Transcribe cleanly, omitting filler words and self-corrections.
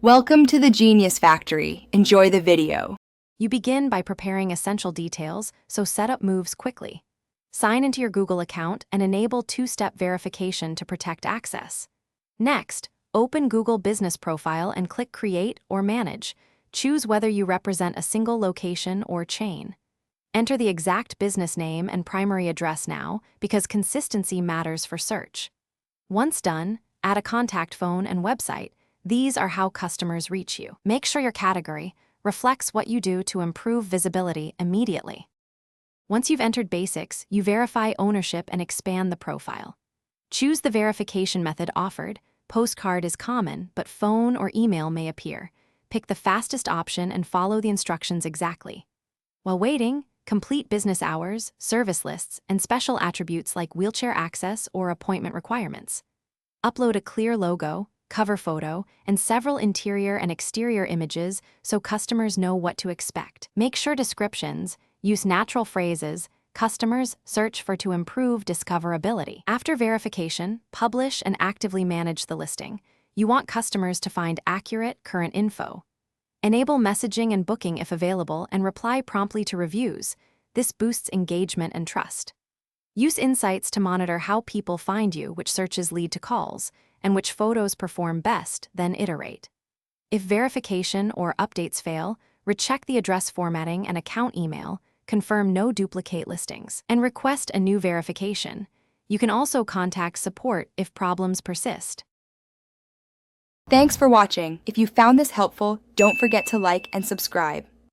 Welcome to the Genius Factory. Enjoy the video. You begin by preparing essential details, so setup moves quickly. Sign into your Google account and enable two-step verification to protect access. Next, open Google Business Profile and click Create or Manage. Choose whether you represent a single location or chain. Enter the exact business name and primary address now, because consistency matters for search. Once done, add a contact phone and website. These are how customers reach you. Make sure your category reflects what you do to improve visibility immediately. Once you've entered basics, you verify ownership and expand the profile. Choose the verification method offered. Postcard is common, but phone or email may appear. Pick the fastest option and follow the instructions exactly. While waiting, complete business hours, service lists, and special attributes like wheelchair access or appointment requirements. Upload a clear logo, cover photo, and several interior and exterior images so customers know what to expect. Make sure descriptions use natural phrases customers search for to improve discoverability. After verification, publish and actively manage the listing. You want customers to find accurate, current info. Enable messaging and booking if available and reply promptly to reviews. This boosts engagement and trust. Use insights to monitor how people find you, which searches lead to calls, and which photos perform best, then iterate. If verification or updates fail, recheck the address formatting and account email, confirm no duplicate listings, and request a new verification. You can also contact support if problems persist. Thanks for watching. If you found this helpful, don't forget to like and subscribe.